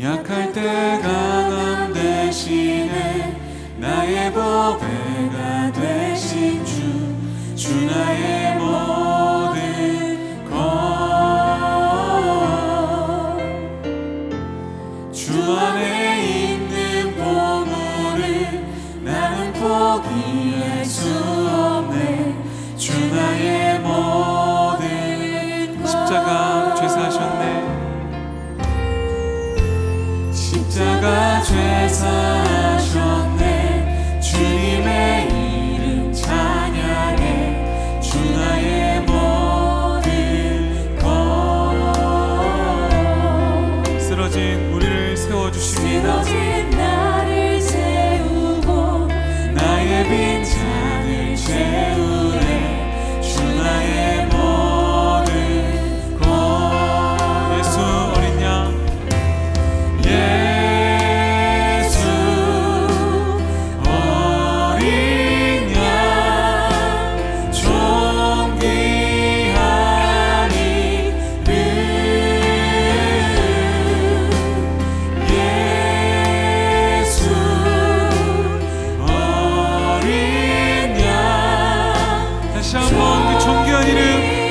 약할 때 강함 대신에 나의 보배가 되신 주 나의 모든 것. 주 안에 있는 보물을 나는 포기할 수 없네. 주 나의 모든 것. 십자가 죄사하셨네. 십자가 죄사하셨네. 주님의 이름 찬양해. 주 나의 모든 것. 쓰러진 우리를 세워주십니다. 쓰러진 나를 세우고 나의 빈잔을 채우네. 주 나의 모든 것. 예수 어린 양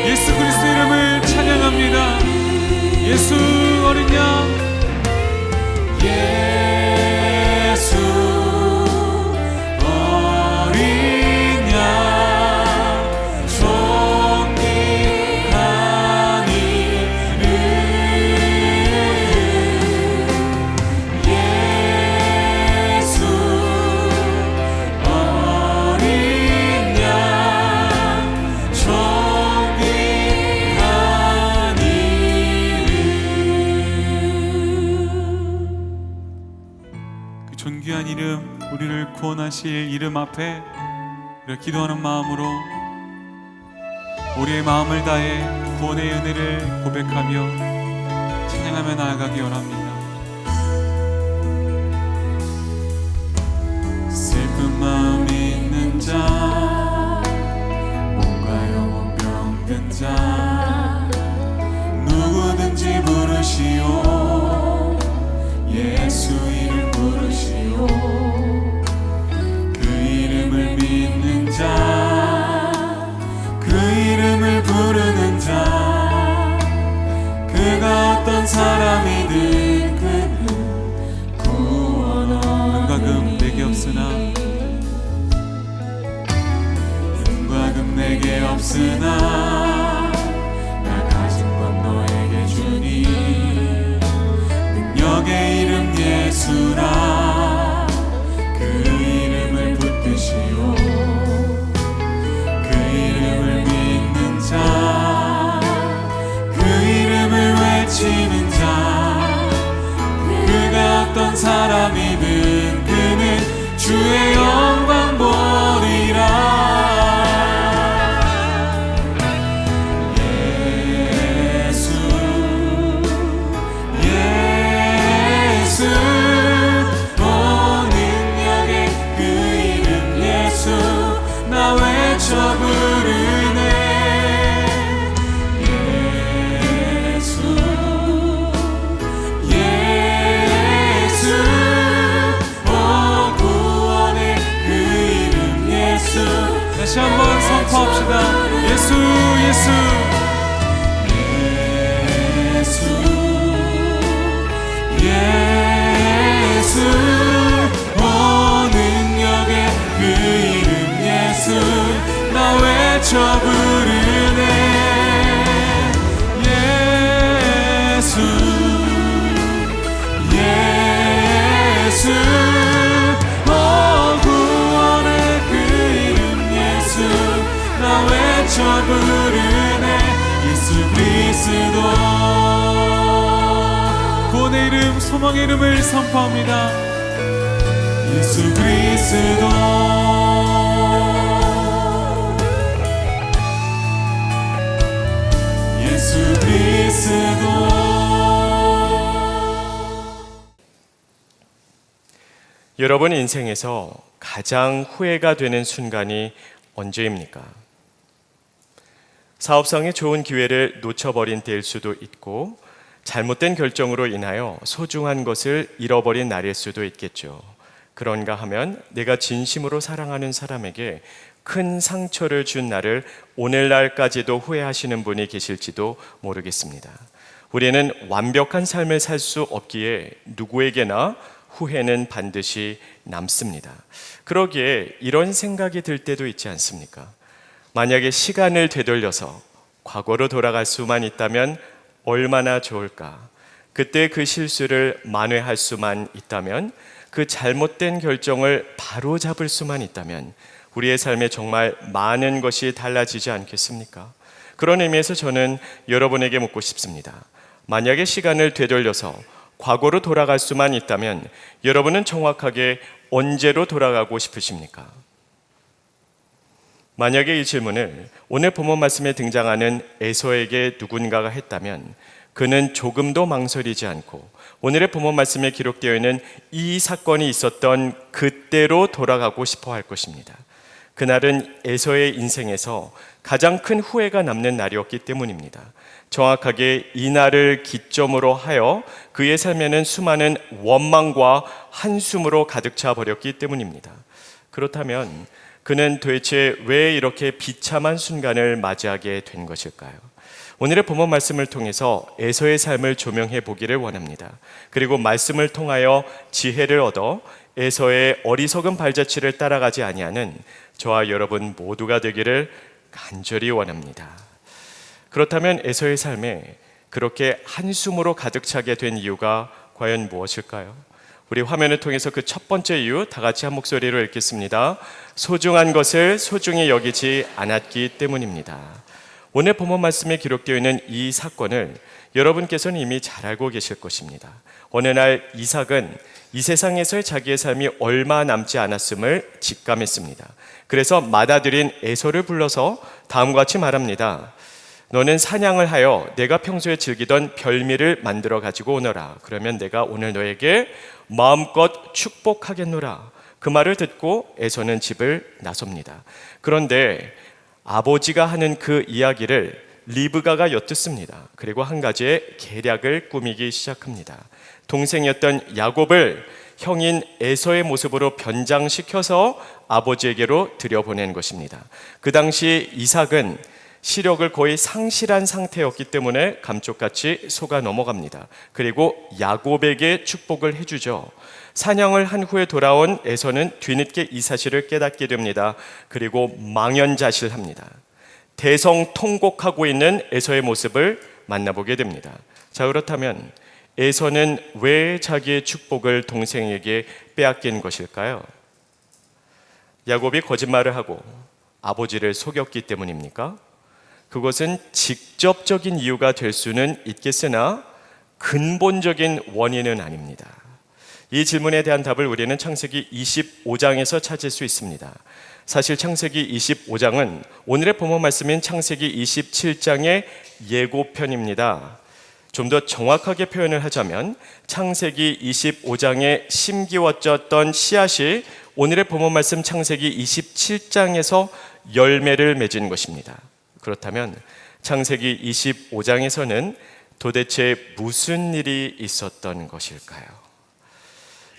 예수 그리스도 이름을 찬양합니다. 예수 어린 양 예수 어린 양 존귀한 이름 예수 어린 양 존귀한 이름, 우리를 구원하실 이름 앞에 우리가 기도하는 마음으로 우리의 마음을 다해 구원의 은혜를 고백하며 찬양하며 나아가기 원합니다. 슬픈 마음 있는 자, 몸과 영혼 병든 자, 누구든지 부르시오. 예수 이름 부르시오. 그 이름을 믿는 자, 그 이름을 부르는 자, 그가 어떤 사람이든 그는 구원 얻으리. 은과 금 내게 없으나 은과 금 내게 없으나 나 가진 건 너에게 주니 능력의 이름 예수라. 그 이름을 붙드시오. 그 이름을 믿는 자, 그 이름을 외치는 자, 그가 어떤 사람이든 그는 주의 영광 보리라. 나 외쳐 부르네. 예수 예수 오 구원의 그 이름 예수. 다시 한번 선포합시다. 예수 예수 예수 예수 오 능력의 그 이름 예수. 나 외쳐 부르네. 예수 예수 오 구원의 그 이름 예수. 나 외쳐 부르네. 예수 그리스도. 구원의 이름 소망의 이름을 선포합니다. 예수 그리스도. 예수 그리스도. 여러분 인생에서 가장 후회가 되는 순간이 언제입니까? 사업상의 좋은 기회를 놓쳐버린 때일 수도 있고, 잘못된 결정으로 인하여 소중한 것을 잃어버린 날일 수도 있겠죠. 그런가 하면 내가 진심으로 사랑하는 사람에게 큰 상처를 준 나를 오늘날까지도 후회하시는 분이 계실지도 모르겠습니다. 우리는 완벽한 삶을 살 수 없기에 누구에게나 후회는 반드시 남습니다. 그러기에 이런 생각이 들 때도 있지 않습니까? 만약에 시간을 되돌려서 과거로 돌아갈 수만 있다면 얼마나 좋을까? 그때 그 실수를 만회할 수만 있다면, 그 잘못된 결정을 바로 잡을 수만 있다면 우리의 삶에 정말 많은 것이 달라지지 않겠습니까? 그런 의미에서 저는 여러분에게 묻고 싶습니다. 만약에 시간을 되돌려서 과거로 돌아갈 수만 있다면 여러분은 정확하게 언제로 돌아가고 싶으십니까? 만약에 이 질문을 오늘 본문 말씀에 등장하는 에서에게 누군가가 했다면 그는 조금도 망설이지 않고 오늘의 본문 말씀에 기록되어 있는 이 사건이 있었던 그때로 돌아가고 싶어 할 것입니다. 그날은 에서의 인생에서 가장 큰 후회가 남는 날이었기 때문입니다. 정확하게 이 날을 기점으로 하여 그의 삶에는 수많은 원망과 한숨으로 가득 차 버렸기 때문입니다. 그렇다면 그는 도대체 왜 이렇게 비참한 순간을 맞이하게 된 것일까요? 오늘의 본문 말씀을 통해서 에서의 삶을 조명해 보기를 원합니다. 그리고 말씀을 통하여 지혜를 얻어 에서의 어리석은 발자취를 따라가지 아니하는 저와 여러분 모두가 되기를 간절히 원합니다. 그렇다면 에서의 삶에 그렇게 한숨으로 가득 차게 된 이유가 과연 무엇일까요? 우리 화면을 통해서 그 첫 번째 이유 다 같이 한 목소리로 읽겠습니다. 소중한 것을 소중히 여기지 않았기 때문입니다. 오늘 본문 말씀에 기록되어 있는 이 사건을 여러분께서는 이미 잘 알고 계실 것입니다. 어느 날 이삭은 이 세상에서의 자기의 삶이 얼마 남지 않았음을 직감했습니다. 그래서 맏아들인 에서를 불러서 다음과 같이 말합니다. 너는 사냥을 하여 내가 평소에 즐기던 별미를 만들어 가지고 오너라. 그러면 내가 오늘 너에게 마음껏 축복하겠노라. 그 말을 듣고 에서는 집을 나섭니다. 그런데 아버지가 하는 그 이야기를 리브가가 엿듣습니다. 그리고 한 가지의 계략을 꾸미기 시작합니다. 동생이었던 야곱을 형인 에서의 모습으로 변장시켜서 아버지에게로 들여보낸 것입니다. 그 당시 이삭은 시력을 거의 상실한 상태였기 때문에 감쪽같이 속아 넘어갑니다. 그리고 야곱에게 축복을 해주죠. 사냥을 한 후에 돌아온 에서는 뒤늦게 이 사실을 깨닫게 됩니다. 그리고 망연자실합니다. 대성통곡하고 있는 에서의 모습을 만나보게 됩니다. 자, 그렇다면 에서는 왜 자기의 축복을 동생에게 빼앗긴 것일까요? 야곱이 거짓말을 하고 아버지를 속였기 때문입니까? 그것은 직접적인 이유가 될 수는 있겠으나 근본적인 원인은 아닙니다. 이 질문에 대한 답을 우리는 창세기 25장에서 찾을 수 있습니다. 사실 창세기 25장은 오늘의 본문 말씀인 창세기 27장의 예고편입니다. 좀 더 정확하게 표현을 하자면 창세기 25장에 심기웠졌던 씨앗이 오늘의 본문 말씀 창세기 27장에서 열매를 맺은 것입니다. 그렇다면 창세기 25장에서는 도대체 무슨 일이 있었던 것일까요?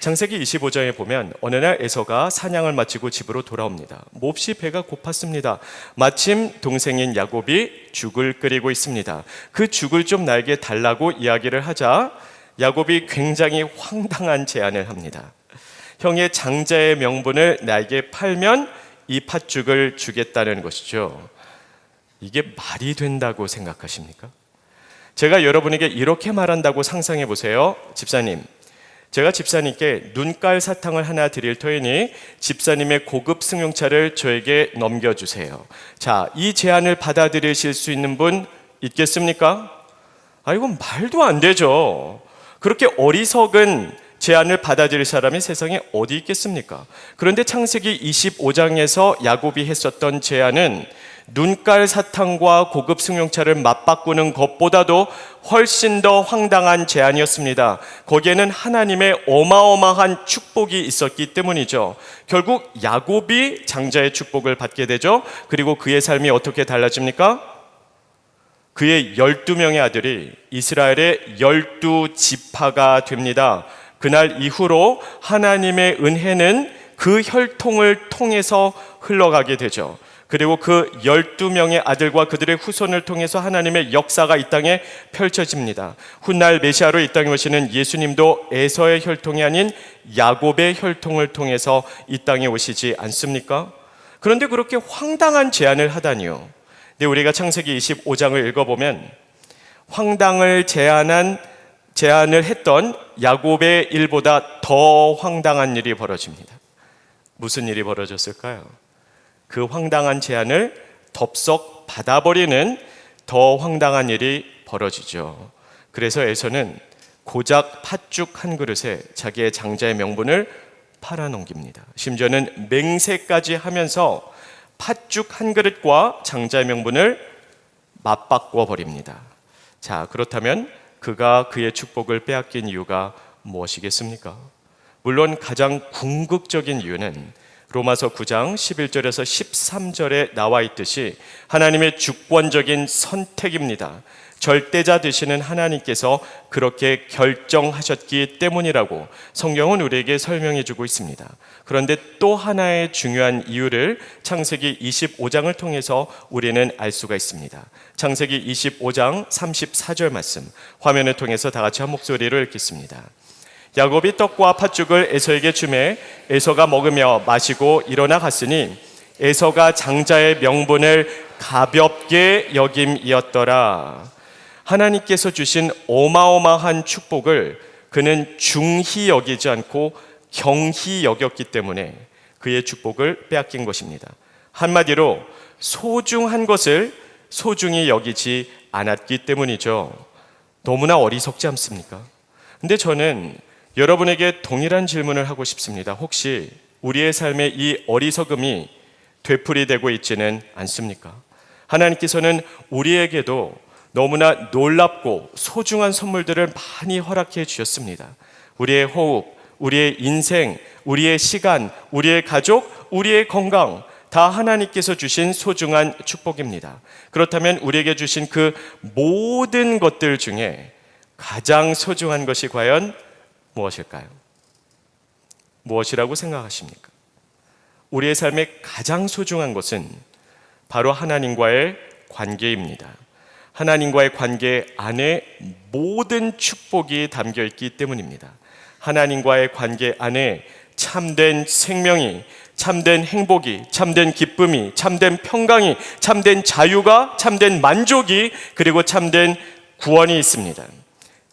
창세기 25장에 보면 어느 날 에서가 사냥을 마치고 집으로 돌아옵니다. 몹시 배가 고팠습니다. 마침 동생인 야곱이 죽을 끓이고 있습니다. 그 죽을 좀 나에게 달라고 이야기를 하자 야곱이 굉장히 황당한 제안을 합니다. 형의 장자의 명분을 나에게 팔면 이 팥죽을 주겠다는 것이죠. 이게 말이 된다고 생각하십니까? 제가 여러분에게 이렇게 말한다고 상상해 보세요. 집사님, 제가 집사님께 눈깔 사탕을 하나 드릴 터이니 집사님의 고급 승용차를 저에게 넘겨주세요. 자, 이 제안을 받아들이실 수 있는 분 있겠습니까? 이건 말도 안 되죠. 그렇게 어리석은 제안을 받아들일 사람이 세상에 어디 있겠습니까? 그런데 창세기 25장에서 야곱이 했었던 제안은 눈깔 사탕과 고급 승용차를 맞바꾸는 것보다도 훨씬 더 황당한 제안이었습니다. 거기에는 하나님의 어마어마한 축복이 있었기 때문이죠. 결국 야곱이 장자의 축복을 받게 되죠. 그리고 그의 삶이 어떻게 달라집니까? 그의 12명의 아들이 이스라엘의 12지파가 됩니다. 그날 이후로 하나님의 은혜는 그 혈통을 통해서 흘러가게 되죠. 그리고 그 12명의 아들과 그들의 후손을 통해서 하나님의 역사가 이 땅에 펼쳐집니다. 훗날 메시아로 이 땅에 오시는 예수님도 에서의 혈통이 아닌 야곱의 혈통을 통해서 이 땅에 오시지 않습니까? 그런데 그렇게 황당한 제안을 하다니요. 근데 우리가 창세기 25장을 읽어보면 황당을 제안을 했던 야곱의 일보다 더 황당한 일이 벌어집니다. 무슨 일이 벌어졌을까요? 그 황당한 제안을 덥석 받아버리는 더 황당한 일이 벌어지죠. 그래서 에서는 고작 팥죽 한 그릇에 자기의 장자의 명분을 팔아넘깁니다. 심지어는 맹세까지 하면서 팥죽 한 그릇과 장자의 명분을 맞바꿔 버립니다. 자, 그렇다면 그가 그의 축복을 빼앗긴 이유가 무엇이겠습니까? 물론 가장 궁극적인 이유는 로마서 9장 11절에서 13절에 나와 있듯이 하나님의 주권적인 선택입니다. 절대자 되시는 하나님께서 그렇게 결정하셨기 때문이라고 성경은 우리에게 설명해 주고 있습니다. 그런데 또 하나의 중요한 이유를 창세기 25장을 통해서 우리는 알 수가 있습니다. 창세기 25장 34절 말씀 화면을 통해서 다 같이 한 목소리로 읽겠습니다. 야곱이 떡과 팥죽을 에서에게 주매 에서가 먹으며 마시고 일어나 갔으니 에서가 장자의 명분을 가볍게 여김이었더라. 하나님께서 주신 어마어마한 축복을 그는 중히 여기지 않고 경히 여겼기 때문에 그의 축복을 빼앗긴 것입니다. 한마디로 소중한 것을 소중히 여기지 않았기 때문이죠. 너무나 어리석지 않습니까? 근데 저는 여러분에게 동일한 질문을 하고 싶습니다. 혹시 우리의 삶에 이 어리석음이 되풀이되고 있지는 않습니까? 하나님께서는 우리에게도 너무나 놀랍고 소중한 선물들을 많이 허락해 주셨습니다. 우리의 호흡, 우리의 인생, 우리의 시간, 우리의 가족, 우리의 건강 다 하나님께서 주신 소중한 축복입니다. 그렇다면 우리에게 주신 그 모든 것들 중에 가장 소중한 것이 과연 무엇일까요? 무엇이라고 생각하십니까? 우리의 삶에 가장 소중한 것은 바로 하나님과의 관계입니다. 하나님과의 관계 안에 모든 축복이 담겨 있기 때문입니다. 하나님과의 관계 안에 참된 생명이, 참된 행복이, 참된 기쁨이, 참된 평강이, 참된 자유가, 참된 만족이, 그리고 참된 구원이 있습니다.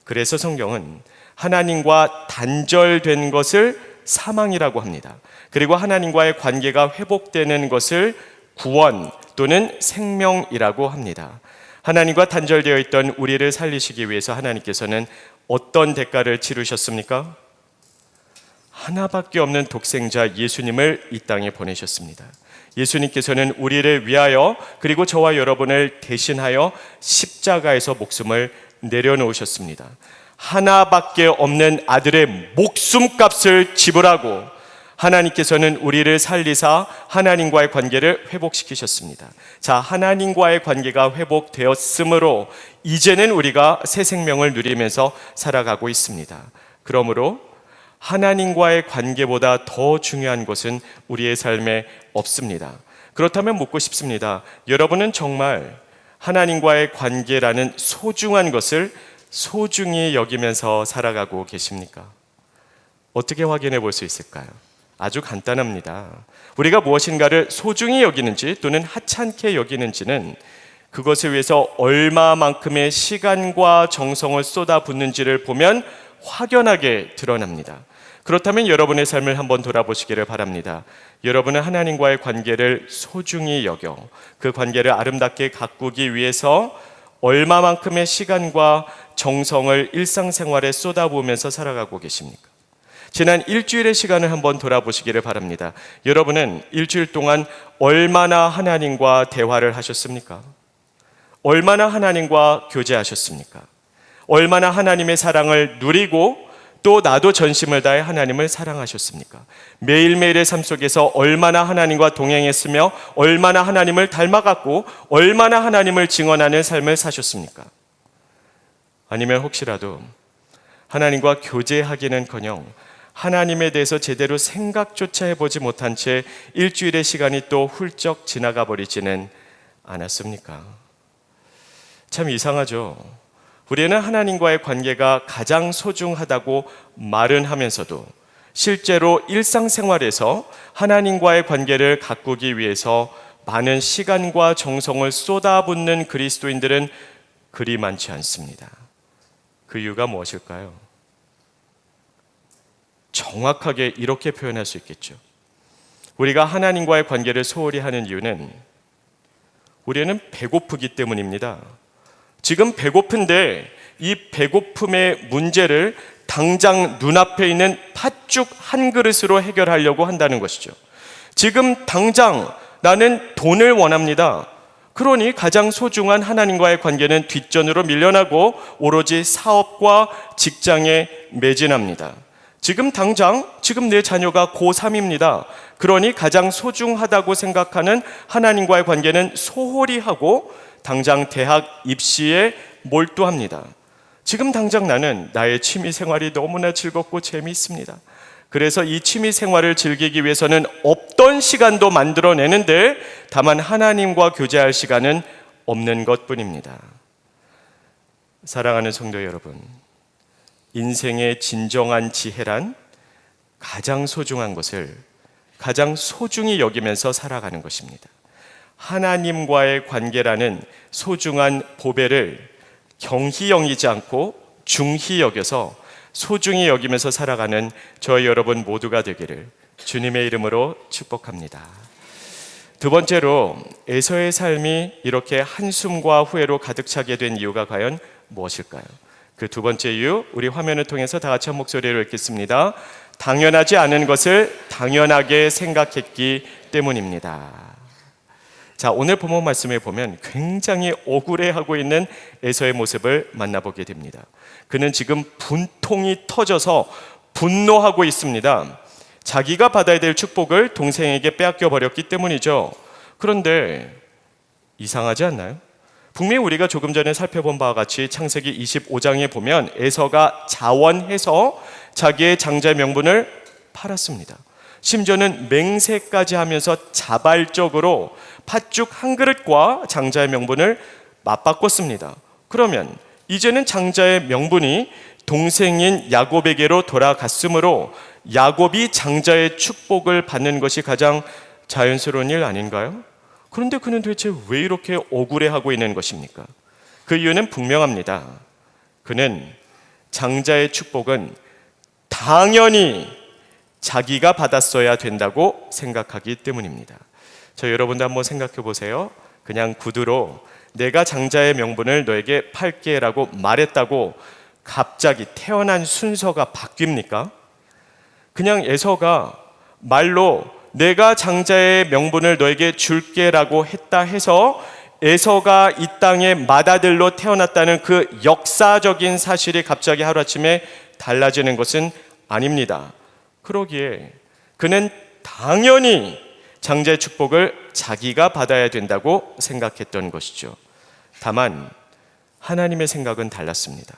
그래서 성경은 하나님과 단절된 것을 사망이라고 합니다. 그리고 하나님과의 관계가 회복되는 것을 구원 또는 생명이라고 합니다. 하나님과 단절되어 있던 우리를 살리시기 위해서 하나님께서는 어떤 대가를 치르셨습니까? 하나밖에 없는 독생자 예수님을 이 땅에 보내셨습니다. 예수님께서는 우리를 위하여 그리고 저와 여러분을 대신하여 십자가에서 목숨을 내려놓으셨습니다. 하나밖에 없는 아들의 목숨값을 지불하고 하나님께서는 우리를 살리사 하나님과의 관계를 회복시키셨습니다. 자, 하나님과의 관계가 회복되었으므로 이제는 우리가 새 생명을 누리면서 살아가고 있습니다. 그러므로 하나님과의 관계보다 더 중요한 것은 우리의 삶에 없습니다. 그렇다면 묻고 싶습니다. 여러분은 정말 하나님과의 관계라는 소중한 것을 소중히 여기면서 살아가고 계십니까? 어떻게 확인해 볼 수 있을까요? 아주 간단합니다. 우리가 무엇인가를 소중히 여기는지 또는 하찮게 여기는지는 그것을 위해서 얼마만큼의 시간과 정성을 쏟아붓는지를 보면 확연하게 드러납니다. 그렇다면 여러분의 삶을 한번 돌아보시기를 바랍니다. 여러분은 하나님과의 관계를 소중히 여겨 그 관계를 아름답게 가꾸기 위해서 얼마만큼의 시간과 정성을 일상생활에 쏟아부으면서 살아가고 계십니까? 지난 일주일의 시간을 한번 돌아보시기를 바랍니다. 여러분은 일주일 동안 얼마나 하나님과 대화를 하셨습니까? 얼마나 하나님과 교제하셨습니까? 얼마나 하나님의 사랑을 누리고 또 나도 전심을 다해 하나님을 사랑하셨습니까? 매일매일의 삶 속에서 얼마나 하나님과 동행했으며 얼마나 하나님을 닮아갔고 얼마나 하나님을 증언하는 삶을 사셨습니까? 아니면 혹시라도 하나님과 교제하기는커녕 하나님에 대해서 제대로 생각조차 해보지 못한 채 일주일의 시간이 또 훌쩍 지나가 버리지는 않았습니까? 참 이상하죠. 우리는 하나님과의 관계가 가장 소중하다고 말은 하면서도 실제로 일상생활에서 하나님과의 관계를 가꾸기 위해서 많은 시간과 정성을 쏟아붓는 그리스도인들은 그리 많지 않습니다. 그 이유가 무엇일까요? 정확하게 이렇게 표현할 수 있겠죠. 우리가 하나님과의 관계를 소홀히 하는 이유는 우리는 배고프기 때문입니다. 지금 배고픈데 이 배고픔의 문제를 당장 눈앞에 있는 팥죽 한 그릇으로 해결하려고 한다는 것이죠. 지금 당장 나는 돈을 원합니다. 그러니 가장 소중한 하나님과의 관계는 뒷전으로 밀려나고 오로지 사업과 직장에 매진합니다. 지금 당장 지금 내 자녀가 고3입니다. 그러니 가장 소중하다고 생각하는 하나님과의 관계는 소홀히 하고 당장 대학 입시에 몰두합니다. 지금 당장 나는 나의 취미 생활이 너무나 즐겁고 재미있습니다. 그래서 이 취미 생활을 즐기기 위해서는 없던 시간도 만들어내는데 다만 하나님과 교제할 시간은 없는 것뿐입니다. 사랑하는 성도 여러분, 인생의 진정한 지혜란 가장 소중한 것을 가장 소중히 여기면서 살아가는 것입니다. 하나님과의 관계라는 소중한 보배를 경히 여기지 않고 중히 여겨서 소중히 여기면서 살아가는 저희 여러분 모두가 되기를 주님의 이름으로 축복합니다. 두 번째로 에서의 삶이 이렇게 한숨과 후회로 가득 차게 된 이유가 과연 무엇일까요? 그 두 번째 이유, 우리 화면을 통해서 다 같이 한 목소리로 읽겠습니다. 당연하지 않은 것을 당연하게 생각했기 때문입니다. 자, 오늘 본문 말씀에 보면 굉장히 억울해하고 있는 에서의 모습을 만나보게 됩니다. 그는 지금 분통이 터져서 분노하고 있습니다. 자기가 받아야 될 축복을 동생에게 빼앗겨 버렸기 때문이죠. 그런데 이상하지 않나요? 분명히 우리가 조금 전에 살펴본 바와 같이 창세기 25장에 보면 에서가 자원해서 자기의 장자의 명분을 팔았습니다. 심지어는 맹세까지 하면서 자발적으로 팥죽 한 그릇과 장자의 명분을 맞바꿨습니다. 그러면 이제는 장자의 명분이 동생인 야곱에게로 돌아갔으므로 야곱이 장자의 축복을 받는 것이 가장 자연스러운 일 아닌가요? 그런데 그는 도대체 왜 이렇게 억울해하고 있는 것입니까? 그 이유는 분명합니다. 그는 장자의 축복은 당연히 자기가 받았어야 된다고 생각하기 때문입니다. 저 여러분도 한번 생각해 보세요. 그냥 구두로 내가 장자의 명분을 너에게 팔게 라고 말했다고 갑자기 태어난 순서가 바뀝니까? 그냥 에서가 말로 내가 장자의 명분을 너에게 줄게 라고 했다 해서 에서가 이 땅의 맏아들로 태어났다는 그 역사적인 사실이 갑자기 하루아침에 달라지는 것은 아닙니다. 그러기에 그는 당연히 장자의 축복을 자기가 받아야 된다고 생각했던 것이죠. 다만 하나님의 생각은 달랐습니다.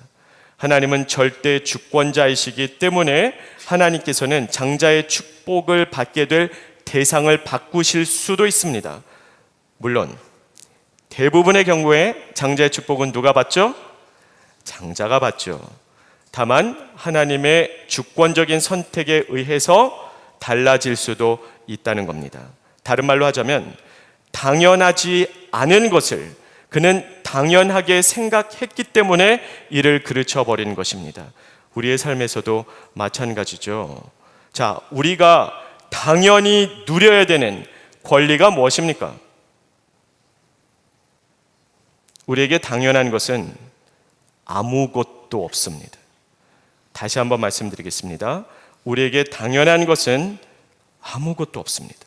하나님은 절대 주권자이시기 때문에 하나님께서는 장자의 축복을 받게 될 대상을 바꾸실 수도 있습니다. 물론 대부분의 경우에 장자의 축복은 누가 받죠? 장자가 받죠. 다만 하나님의 주권적인 선택에 의해서 달라질 수도 있다는 겁니다. 다른 말로 하자면 당연하지 않은 것을 그는 당연하게 생각했기 때문에 이를 그르쳐버린 것입니다. 우리의 삶에서도 마찬가지죠. 자, 우리가 당연히 누려야 되는 권리가 무엇입니까? 우리에게 당연한 것은 아무것도 없습니다. 다시 한번 말씀드리겠습니다. 우리에게 당연한 것은 아무것도 없습니다.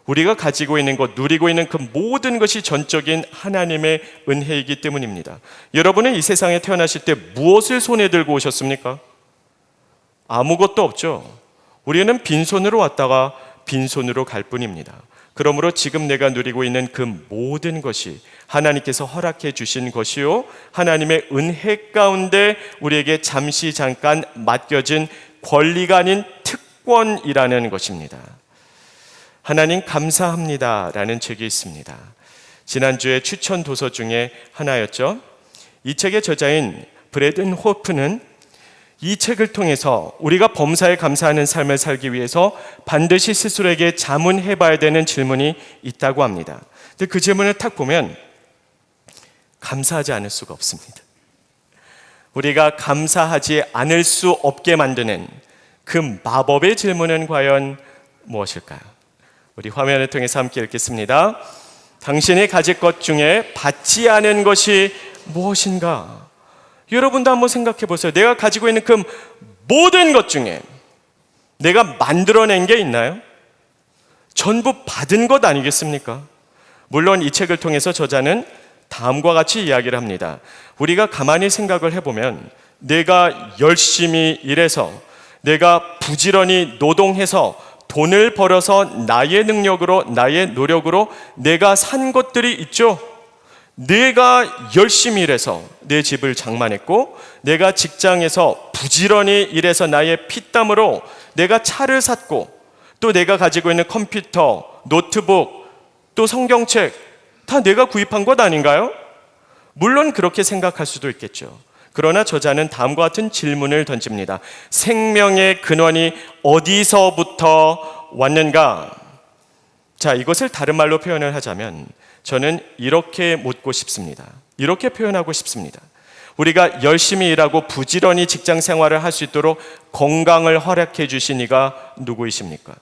우리가 가지고 있는 것, 누리고 있는 그 모든 것이 전적인 하나님의 은혜이기 때문입니다. 여러분은 이 세상에 태어나실 때 무엇을 손에 들고 오셨습니까? 아무것도 없죠. 우리는 빈손으로 왔다가 빈손으로 갈 뿐입니다. 그러므로 지금 내가 누리고 있는 그 모든 것이 하나님께서 허락해 주신 것이요, 하나님의 은혜 가운데 우리에게 잠깐 맡겨진 권리가 아닌 특권이라는 것입니다. 하나님 감사합니다라는 책이 있습니다. 지난주에 추천 도서 중에 하나였죠. 이 책의 저자인 브래든 호프는 이 책을 통해서 우리가 범사에 감사하는 삶을 살기 위해서 반드시 스스로에게 자문해 봐야 되는 질문이 있다고 합니다. 근데 그 질문을 딱 보면 감사하지 않을 수가 없습니다. 우리가 감사하지 않을 수 없게 만드는 그 마법의 질문은 과연 무엇일까요? 우리 화면을 통해서 함께 읽겠습니다. 당신이 가질 것 중에 받지 않은 것이 무엇인가? 여러분도 한번 생각해 보세요. 내가 가지고 있는 그 모든 것 중에 내가 만들어낸 게 있나요? 전부 받은 것 아니겠습니까? 물론 이 책을 통해서 저자는 다음과 같이 이야기를 합니다. 우리가 가만히 생각을 해보면 내가 열심히 일해서, 내가 부지런히 노동해서 돈을 벌어서 나의 능력으로, 나의 노력으로 내가 산 것들이 있죠. 내가 열심히 일해서 내 집을 장만했고, 내가 직장에서 부지런히 일해서 나의 피땀으로 내가 차를 샀고, 또 내가 가지고 있는 컴퓨터, 노트북, 또 성경책 다 내가 구입한 것 아닌가요? 물론 그렇게 생각할 수도 있겠죠. 그러나 저자는 다음과 같은 질문을 던집니다. 생명의 근원이 어디서부터 왔는가? 자, 이것을 다른 말로 표현을 하자면 저는 이렇게 묻고 싶습니다. 이렇게 표현하고 싶습니다. 우리가 열심히 일하고 부지런히 직장 생활을 할 수 있도록 건강을 허락해 주신 이가 누구이십니까?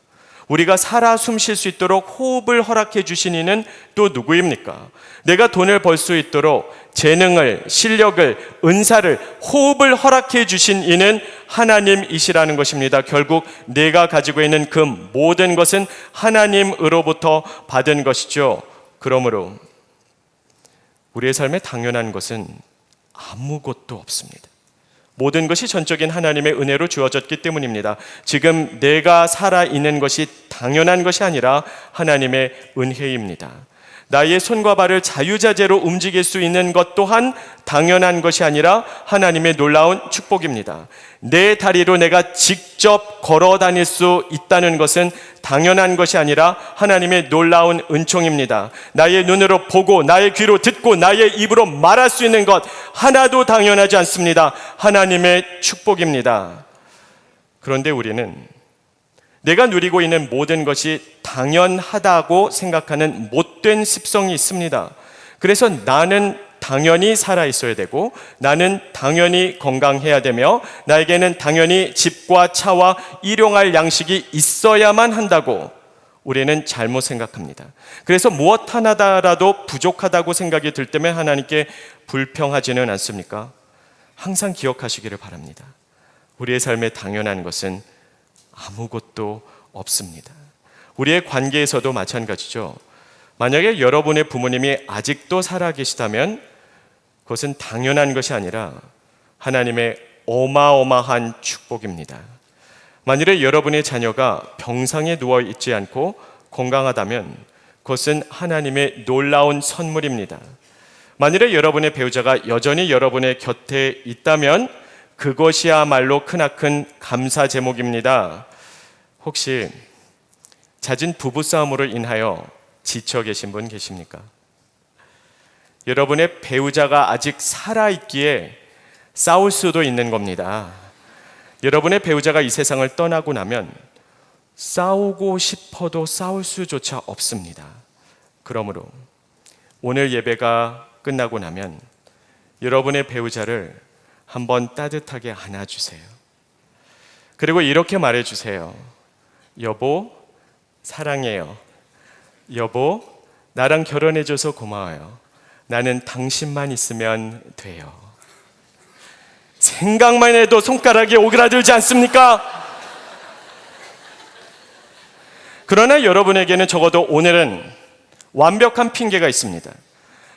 우리가 살아 숨 쉴 수 있도록 호흡을 허락해 주신 이는 또 누구입니까? 내가 돈을 벌 수 있도록 재능을, 실력을, 은사를, 호흡을 허락해 주신 이는 하나님이시라는 것입니다. 결국 내가 가지고 있는 그 모든 것은 하나님으로부터 받은 것이죠. 그러므로 우리의 삶에 당연한 것은 아무것도 없습니다. 모든 것이 전적인 하나님의 은혜로 주어졌기 때문입니다. 지금 내가 살아있는 것이 당연한 것이 아니라 하나님의 은혜입니다. 나의 손과 발을 자유자재로 움직일 수 있는 것 또한 당연한 것이 아니라 하나님의 놀라운 축복입니다. 내 다리로 내가 직접 걸어 다닐 수 있다는 것은 당연한 것이 아니라 하나님의 놀라운 은총입니다. 나의 눈으로 보고, 나의 귀로 듣고, 나의 입으로 말할 수 있는 것 하나도 당연하지 않습니다. 하나님의 축복입니다. 그런데 우리는 내가 누리고 있는 모든 것이 당연하다고 생각하는 못된 습성이 있습니다. 그래서 나는 당연히 살아있어야 되고, 나는 당연히 건강해야 되며, 나에게는 당연히 집과 차와 일용할 양식이 있어야만 한다고 우리는 잘못 생각합니다. 그래서 무엇 하나라도 부족하다고 생각이 들 때면 하나님께 불평하지는 않습니까? 항상 기억하시기를 바랍니다. 우리의 삶에 당연한 것은 아무것도 없습니다. 우리의 관계에서도 마찬가지죠. 만약에 여러분의 부모님이 아직도 살아계시다면 그것은 당연한 것이 아니라 하나님의 어마어마한 축복입니다. 만일에 여러분의 자녀가 병상에 누워 있지 않고 건강하다면 그것은 하나님의 놀라운 선물입니다. 만일에 여러분의 배우자가 여전히 여러분의 곁에 있다면 그것이야말로 크나큰 감사 제목입니다. 혹시 잦은 부부싸움으로 인하여 지쳐 계신 분 계십니까? 여러분의 배우자가 아직 살아있기에 싸울 수도 있는 겁니다. 여러분의 배우자가 이 세상을 떠나고 나면 싸우고 싶어도 싸울 수조차 없습니다. 그러므로 오늘 예배가 끝나고 나면 여러분의 배우자를 한번 따뜻하게 안아주세요. 그리고 이렇게 말해주세요. 여보, 사랑해요. 여보, 나랑 결혼해줘서 고마워요. 나는 당신만 있으면 돼요. 생각만 해도 손가락이 오그라들지 않습니까? 그러나 여러분에게는 적어도 오늘은 완벽한 핑계가 있습니다.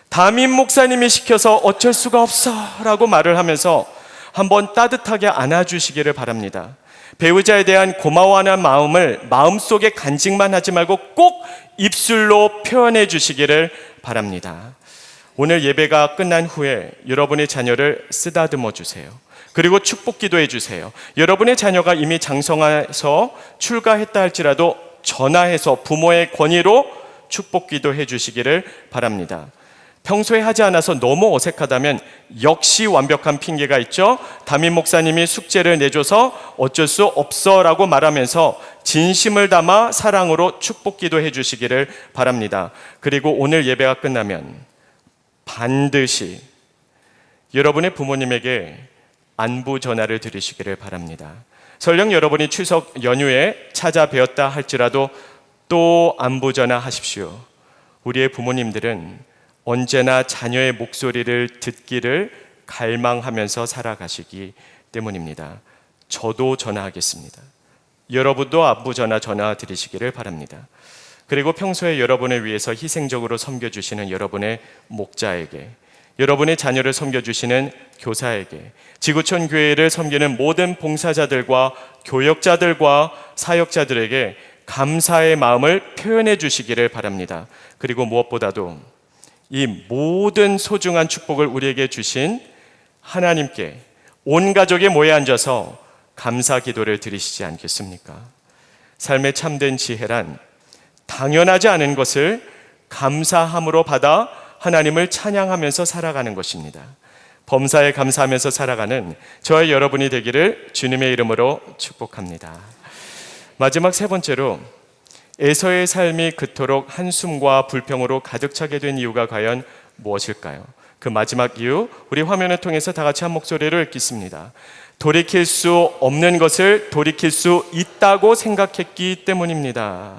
담임 목사님이 시켜서 어쩔 수가 없어 라고 말을 하면서 한번 따뜻하게 안아주시기를 바랍니다. 배우자에 대한 고마워하는 마음을 마음속에 간직만 하지 말고 꼭 입술로 표현해 주시기를 바랍니다. 오늘 예배가 끝난 후에 여러분의 자녀를 쓰다듬어 주세요. 그리고 축복 기도해 주세요. 여러분의 자녀가 이미 장성해서 출가했다 할지라도 전화해서 부모의 권위로 축복 기도해 주시기를 바랍니다. 평소에 하지 않아서 너무 어색하다면 역시 완벽한 핑계가 있죠. 담임 목사님이 숙제를 내줘서 어쩔 수 없어 라고 말하면서 진심을 담아 사랑으로 축복 기도해 주시기를 바랍니다. 그리고 오늘 예배가 끝나면 반드시 여러분의 부모님에게 안부 전화를 드리시기를 바랍니다. 설령 여러분이 추석 연휴에 찾아뵈었다 할지라도 또 안부 전화 하십시오. 우리의 부모님들은 언제나 자녀의 목소리를 듣기를 갈망하면서 살아가시기 때문입니다. 저도 전화하겠습니다. 여러분도 안부 전화 드리시기를 바랍니다. 그리고 평소에 여러분을 위해서 희생적으로 섬겨주시는 여러분의 목자에게, 여러분의 자녀를 섬겨주시는 교사에게, 지구촌 교회를 섬기는 모든 봉사자들과 교역자들과 사역자들에게 감사의 마음을 표현해 주시기를 바랍니다. 그리고 무엇보다도 이 모든 소중한 축복을 우리에게 주신 하나님께 온 가족이 모여 앉아서 감사 기도를 드리시지 않겠습니까? 삶의 참된 지혜란 당연하지 않은 것을 감사함으로 받아 하나님을 찬양하면서 살아가는 것입니다. 범사에 감사하면서 살아가는 저와 여러분이 되기를 주님의 이름으로 축복합니다. 마지막 세 번째로, 에서의 삶이 그토록 한숨과 불평으로 가득 차게 된 이유가 과연 무엇일까요? 그 마지막 이유, 우리 화면을 통해서 다 같이 한 목소리를 읽겠습니다. 돌이킬 수 없는 것을 돌이킬 수 있다고 생각했기 때문입니다.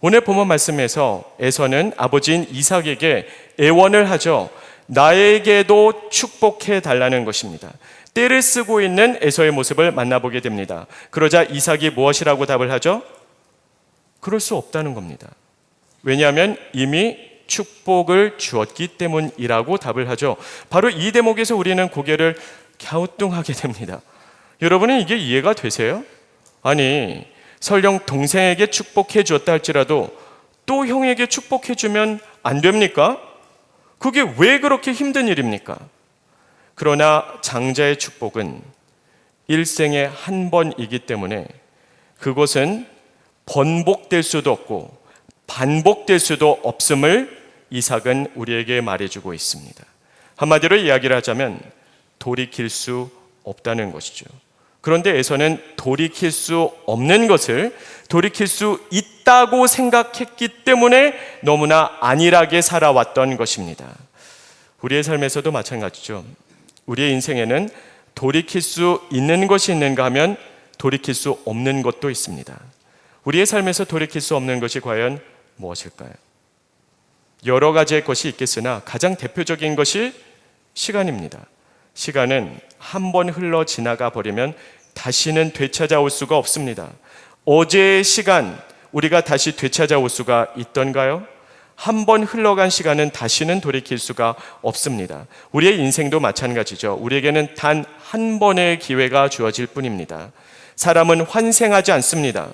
오늘 본문 말씀에서 에서는 아버지인 이삭에게 애원을 하죠. 나에게도 축복해 달라는 것입니다. 떼를 쓰고 있는 에서의 모습을 만나보게 됩니다. 그러자 이삭이 무엇이라고 답을 하죠? 그럴 수 없다는 겁니다. 왜냐하면 이미 축복을 주었기 때문이라고 답을 하죠. 바로 이 대목에서 우리는 고개를 갸우뚱하게 됩니다. 여러분은 이게 이해가 되세요? 아니, 설령 동생에게 축복해 주었다 할지라도 또 형에게 축복해 주면 안 됩니까? 그게 왜 그렇게 힘든 일입니까? 그러나 장자의 축복은 일생에 한 번이기 때문에 그것은 번복될 수도 없고 반복될 수도 없음을 이삭은 우리에게 말해주고 있습니다. 한마디로 이야기를 하자면 돌이킬 수 없다는 것이죠. 그런데 에서는 돌이킬 수 없는 것을 돌이킬 수 있다고 생각했기 때문에 너무나 안일하게 살아왔던 것입니다. 우리의 삶에서도 마찬가지죠. 우리의 인생에는 돌이킬 수 있는 것이 있는가 하면 돌이킬 수 없는 것도 있습니다. 우리의 삶에서 돌이킬 수 없는 것이 과연 무엇일까요? 여러 가지의 것이 있겠으나 가장 대표적인 것이 시간입니다. 시간은 한 번 흘러 지나가 버리면 다시는 되찾아올 수가 없습니다. 어제의 시간 우리가 다시 되찾아올 수가 있던가요? 한 번 흘러간 시간은 다시는 돌이킬 수가 없습니다. 우리의 인생도 마찬가지죠. 우리에게는 단 한 번의 기회가 주어질 뿐입니다. 사람은 환생하지 않습니다.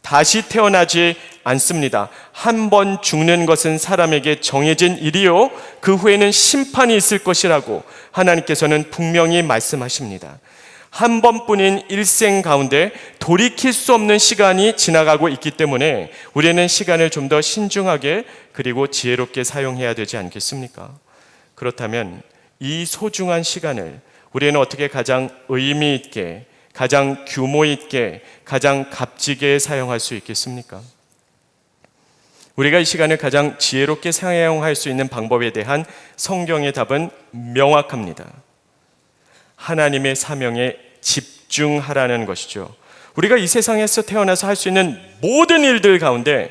다시 태어나지 않습니다. 한 번 죽는 것은 사람에게 정해진 일이요, 그 후에는 심판이 있을 것이라고 하나님께서는 분명히 말씀하십니다. 한 번뿐인 일생 가운데 돌이킬 수 없는 시간이 지나가고 있기 때문에 우리는 시간을 좀 더 신중하게 그리고 지혜롭게 사용해야 되지 않겠습니까? 그렇다면 이 소중한 시간을 우리는 어떻게 가장 의미 있게, 가장 규모 있게, 가장 값지게 사용할 수 있겠습니까? 우리가 이 시간을 가장 지혜롭게 사용할 수 있는 방법에 대한 성경의 답은 명확합니다. 하나님의 사명에 집중하라는 것이죠. 우리가 이 세상에서 태어나서 할 수 있는 모든 일들 가운데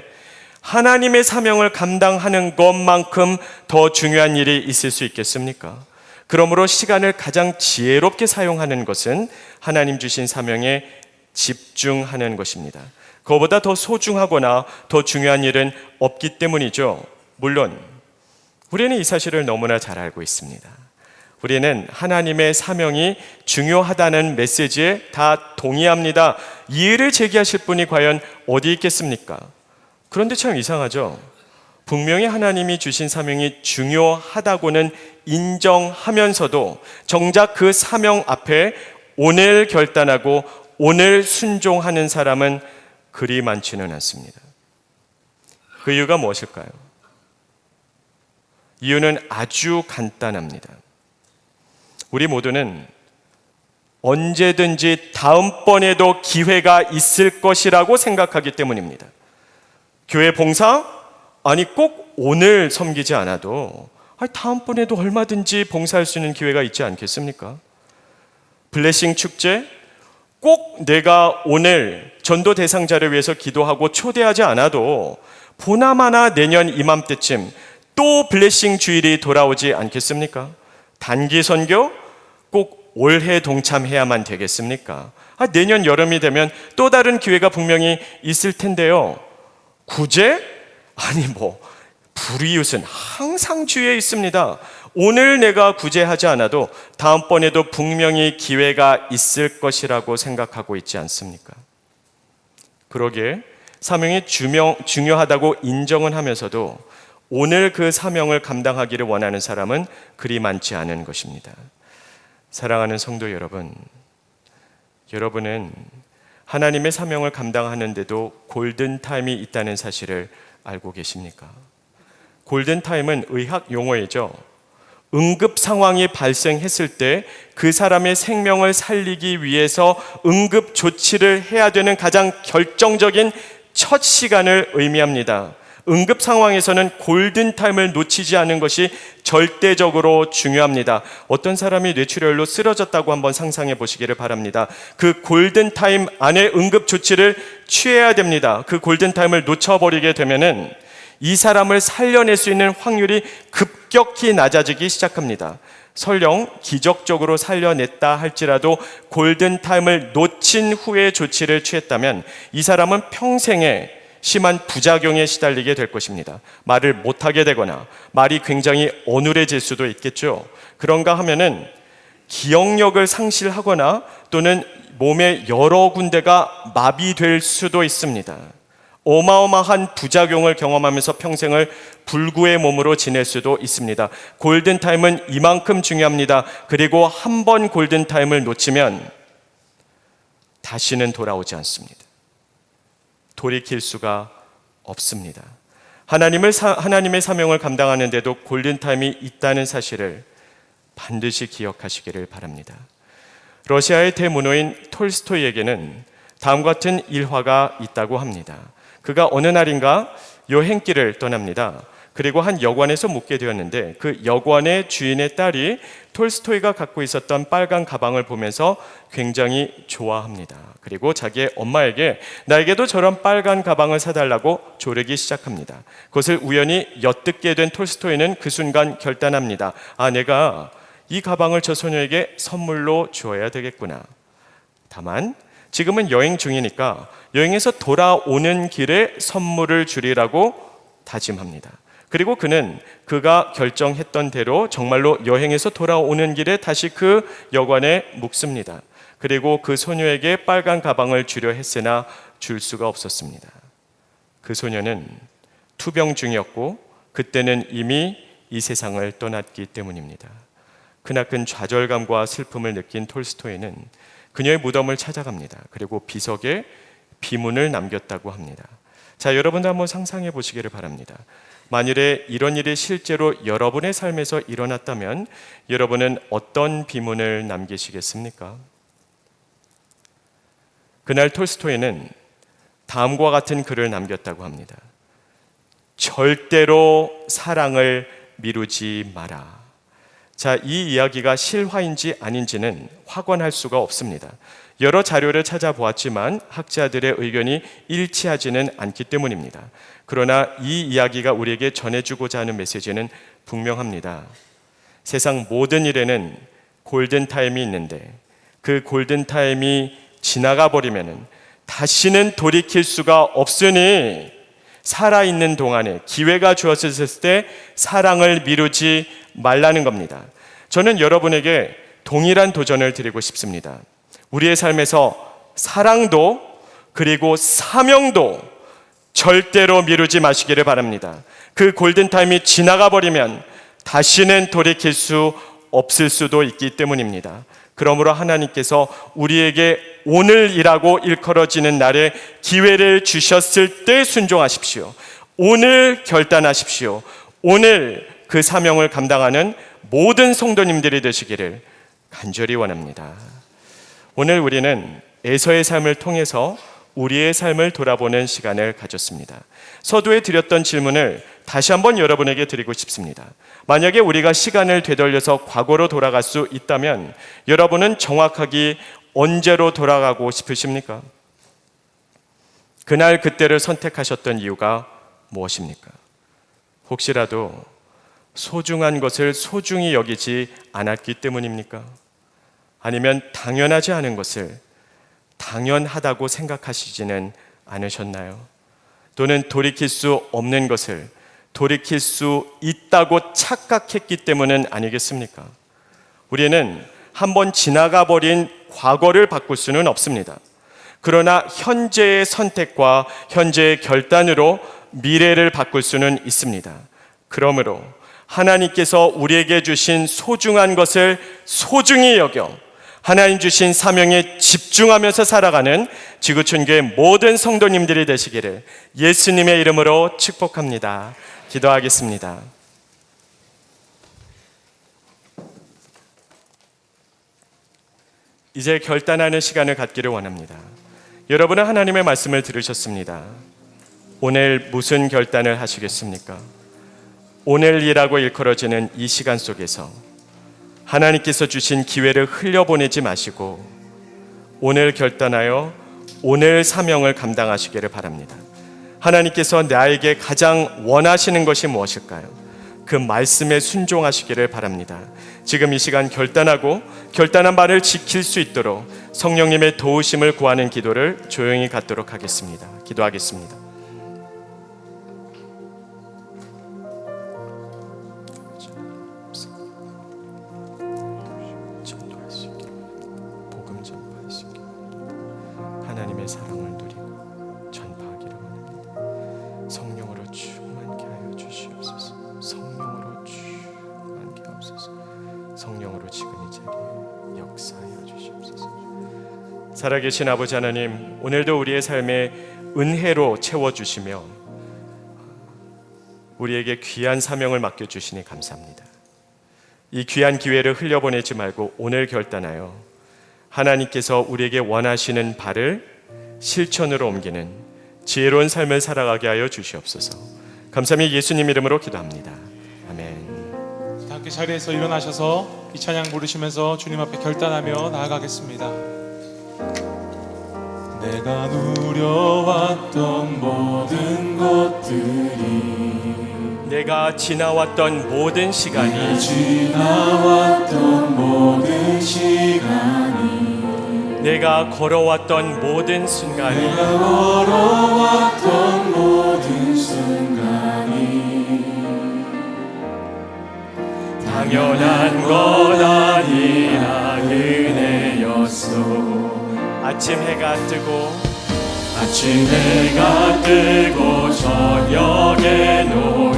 하나님의 사명을 감당하는 것만큼 더 중요한 일이 있을 수 있겠습니까? 그러므로 시간을 가장 지혜롭게 사용하는 것은 하나님 주신 사명에 집중하는 것입니다. 그것보다 더 소중하거나 더 중요한 일은 없기 때문이죠. 물론 우리는 이 사실을 너무나 잘 알고 있습니다. 우리는 하나님의 사명이 중요하다는 메시지에 다 동의합니다. 이의를 제기하실 분이 과연 어디 있겠습니까? 그런데 참 이상하죠. 분명히 하나님이 주신 사명이 중요하다고는 인정하면서도 정작 그 사명 앞에 오늘 결단하고 오늘 순종하는 사람은 그리 많지는 않습니다. 그 이유가 무엇일까요? 이유는 아주 간단합니다. 우리 모두는 언제든지 다음번에도 기회가 있을 것이라고 생각하기 때문입니다. 교회 봉사? 아니 꼭 오늘 섬기지 않아도 다음번에도 얼마든지 봉사할 수 있는 기회가 있지 않겠습니까? 블레싱 축제? 꼭 내가 오늘 전도 대상자를 위해서 기도하고 초대하지 않아도 보나마나 내년 이맘때쯤 또 블레싱 주일이 돌아오지 않겠습니까? 단기 선교? 꼭 올해 동참해야만 되겠습니까? 내년 여름이 되면 또 다른 기회가 분명히 있을 텐데요. 구제? 아니 불이웃은 항상 주위에 있습니다. 오늘 내가 구제하지 않아도 다음번에도 분명히 기회가 있을 것이라고 생각하고 있지 않습니까? 그러기에 사명이 중요하다고 인정은 하면서도 오늘 그 사명을 감당하기를 원하는 사람은 그리 많지 않은 것입니다. 사랑하는 성도 여러분, 여러분은 하나님의 사명을 감당하는데도 골든타임이 있다는 사실을 알고 계십니까? 골든타임은 의학 용어이죠. 응급 상황이 발생했을 때 그 사람의 생명을 살리기 위해서 응급 조치를 해야 되는 가장 결정적인 첫 시간을 의미합니다. 응급 상황에서는 골든타임을 놓치지 않는 것이 절대적으로 중요합니다. 어떤 사람이 뇌출혈로 쓰러졌다고 한번 상상해 보시기를 바랍니다. 그 골든타임 안에 응급 조치를 취해야 됩니다. 그 골든타임을 놓쳐버리게 되면은 이 사람을 살려낼 수 있는 확률이 급격히 낮아지기 시작합니다. 설령 기적적으로 살려냈다 할지라도 골든타임을 놓친 후에 조치를 취했다면 이 사람은 평생에 심한 부작용에 시달리게 될 것입니다. 말을 못하게 되거나 말이 굉장히 어눌해질 수도 있겠죠. 그런가 하면은 기억력을 상실하거나 또는 몸의 여러 군데가 마비될 수도 있습니다. 어마어마한 부작용을 경험하면서 평생을 불구의 몸으로 지낼 수도 있습니다. 골든타임은 이만큼 중요합니다. 그리고 한 번 골든타임을 놓치면 다시는 돌아오지 않습니다. 돌이킬 수가 없습니다. 하나님의 사명을 감당하는데도 골든타임이 있다는 사실을 반드시 기억하시기를 바랍니다. 러시아의 대문호인 톨스토이에게는 다음과 같은 일화가 있다고 합니다. 그가 어느 날인가 여행길을 떠납니다. 그리고 한 여관에서 묵게 되었는데 그 여관의 주인의 딸이 톨스토이가 갖고 있었던 빨간 가방을 보면서 굉장히 좋아합니다. 그리고 자기의 엄마에게 나에게도 저런 빨간 가방을 사달라고 조르기 시작합니다. 그것을 우연히 엿듣게 된 톨스토이는 그 순간 결단합니다. 내가 이 가방을 저 소녀에게 선물로 주어야 되겠구나. 다만 지금은 여행 중이니까 여행에서 돌아오는 길에 선물을 주리라고 다짐합니다. 그리고 그는 그가 결정했던 대로 정말로 여행에서 돌아오는 길에 다시 그 여관에 묵습니다. 그리고 그 소녀에게 빨간 가방을 주려 했으나 줄 수가 없었습니다. 그 소녀는 투병 중이었고 그때는 이미 이 세상을 떠났기 때문입니다. 크나큰 좌절감과 슬픔을 느낀 톨스토이는 그녀의 무덤을 찾아갑니다. 그리고 비석에 비문을 남겼다고 합니다. 자, 여러분도 한번 상상해 보시기를 바랍니다. 만일에 이런 일이 실제로 여러분의 삶에서 일어났다면 여러분은 어떤 비문을 남기시겠습니까? 그날 톨스토이는 다음과 같은 글을 남겼다고 합니다. 절대로 사랑을 미루지 마라. 자, 이 이야기가 실화인지 아닌지는 확언할 수가 없습니다. 여러 자료를 찾아보았지만 학자들의 의견이 일치하지는 않기 때문입니다. 그러나 이 이야기가 우리에게 전해주고자 하는 메시지는 분명합니다. 세상 모든 일에는 골든타임이 있는데 그 골든타임이 지나가 버리면 다시는 돌이킬 수가 없으니 살아있는 동안에 기회가 주어졌을 때 사랑을 미루지 말라는 겁니다. 저는 여러분에게 동일한 도전을 드리고 싶습니다. 우리의 삶에서 사랑도 그리고 사명도 절대로 미루지 마시기를 바랍니다. 그 골든타임이 지나가 버리면 다시는 돌이킬 수 없을 수도 있기 때문입니다. 그러므로 하나님께서 우리에게 오늘이라고 일컬어지는 날에 기회를 주셨을 때 순종하십시오. 오늘 결단하십시오. 오늘 그 사명을 감당하는 모든 성도님들이 되시기를 간절히 원합니다. 오늘 우리는 에서의 삶을 통해서 우리의 삶을 돌아보는 시간을 가졌습니다. 서두에 드렸던 질문을 다시 한번 여러분에게 드리고 싶습니다. 만약에 우리가 시간을 되돌려서 과거로 돌아갈 수 있다면 여러분은 정확하게 언제로 돌아가고 싶으십니까? 그날 그때를 선택하셨던 이유가 무엇입니까? 혹시라도 소중한 것을 소중히 여기지 않았기 때문입니까? 아니면 당연하지 않은 것을 당연하다고 생각하시지는 않으셨나요? 또는 돌이킬 수 없는 것을 돌이킬 수 있다고 착각했기 때문은 아니겠습니까? 우리는 한번 지나가 버린 과거를 바꿀 수는 없습니다. 그러나 현재의 선택과 현재의 결단으로 미래를 바꿀 수는 있습니다. 그러므로 하나님께서 우리에게 주신 소중한 것을 소중히 여겨 하나님 주신 사명에 집중하면서 살아가는 지구촌교회 모든 성도님들이 되시기를 예수님의 이름으로 축복합니다. 기도하겠습니다. 이제 결단하는 시간을 갖기를 원합니다. 여러분은 하나님의 말씀을 들으셨습니다. 오늘 무슨 결단을 하시겠습니까? 오늘이라고 일컬어지는 이 시간 속에서 하나님께서 주신 기회를 흘려보내지 마시고 오늘 결단하여 오늘 사명을 감당하시기를 바랍니다. 하나님께서 나에게 가장 원하시는 것이 무엇일까요? 그 말씀에 순종하시기를 바랍니다. 지금 이 시간 결단하고 결단한 바를 지킬 수 있도록 성령님의 도우심을 구하는 기도를 조용히 갖도록 하겠습니다. 기도하겠습니다. 하나님의 사랑을 누리고 전파하기를 원합니다. 성령으로 충만케 하여 주시옵소서. 성령으로 충만케 하옵소서. 성령으로 지금 이 자리에 역사하여 주시옵소서. 살아계신 아버지 하나님, 오늘도 우리의 삶에 은혜로 채워주시며 우리에게 귀한 사명을 맡겨주시니 감사합니다. 이 귀한 기회를 흘려보내지 말고 오늘 결단하여 하나님께서 우리에게 원하시는 바를 실천으로 옮기는 지혜로운 삶을 살아가게 하여 주시옵소서. 감사히 예수님 이름으로 기도합니다. 아멘. 함께 자리에서 일어나셔서 이 찬양 부르시면서 주님 앞에 결단하며 나아가겠습니다. 내가 누려왔던 모든 것들이 내가 지나왔던 모든 시간이 지나왔던 모든 시간이 내가 걸어왔던 모든 순간이 내가 걸어왔던 모든 순간이 당연한 것 아니라 은혜였소. 아침 해가 뜨고 아침 해가 뜨고 저녁에 노을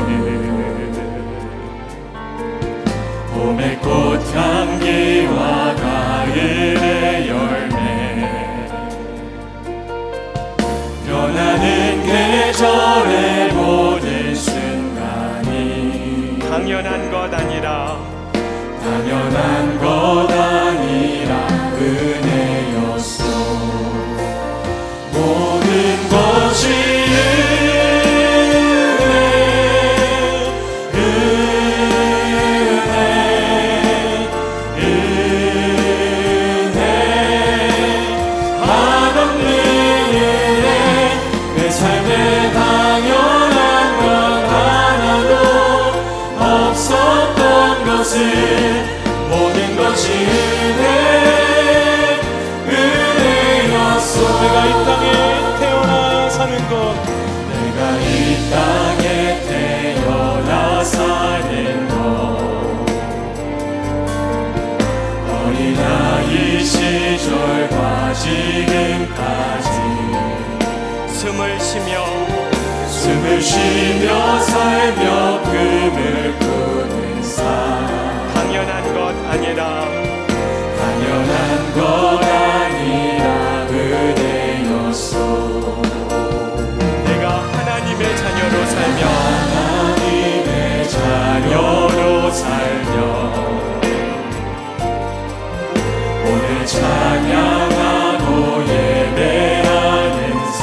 봄의 꽃향기와 가을의 열매 변하는 계절의 모든 순간이 당연한 것 아니라 당연한 것 아니라 은혜였소. 모든 것이 은혜 한없는 은혜 내 삶에 당연한 것 하나도 없었던 것을 모든 것이 은혜였소. 내가 이 땅에 태어나 사는 것 내가 이 땅에 태어나 사는 것 쉬며 살며 금을 푸는 삶 당연한 것 아니라 당연한 것 아니라 은혜였소. 내가 하나님의 자녀로 살며 하나님의 자녀로 살며 오늘 찬양하고 예배하는 삶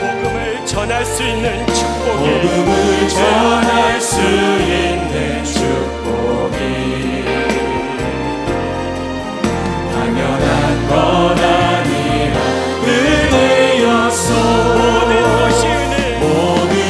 복음을 전할 수 있는 축복이 복음을 전할 수 있는 축복이 당연한 것 아니라 은혜였소. 모든 것이 은혜 모든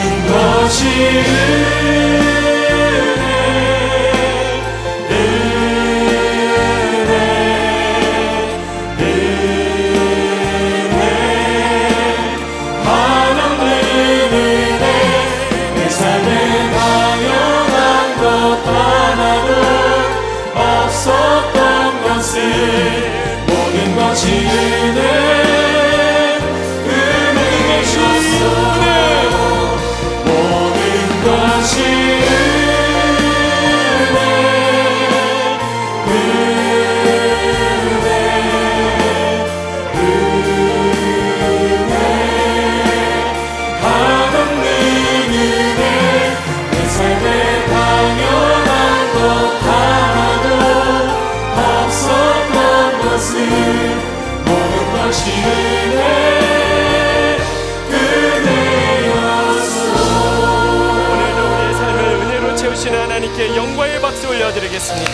것이 모든 것이 은혜 은혜였소. 모든 것이 한없는 은혜 내 삶에 당연한 것 하나도 없었던 것을 모든 것이 은혜였소. 오늘도 우리의 삶을 은혜로 채우시는 하나님께 영광의 박수 올려드리겠습니다.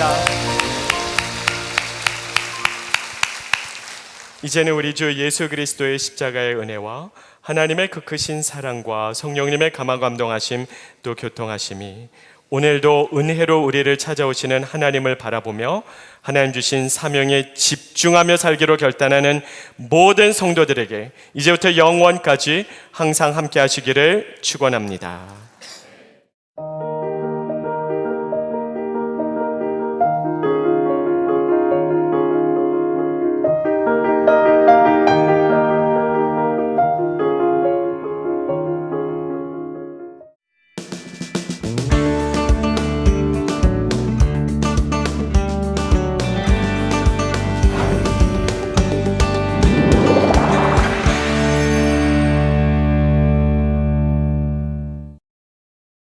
이제는 우리 주 예수 그리스도의 십자가의 은혜와 하나님의 그 크신 사랑과 성령님의 감화 감동하심 또 교통하심이 오늘도 은혜로 우리를 찾아오시는 하나님을 바라보며 하나님 주신 사명에 집중하며 살기로 결단하는 모든 성도들에게 이제부터 영원까지 항상 함께 하시기를 축원합니다.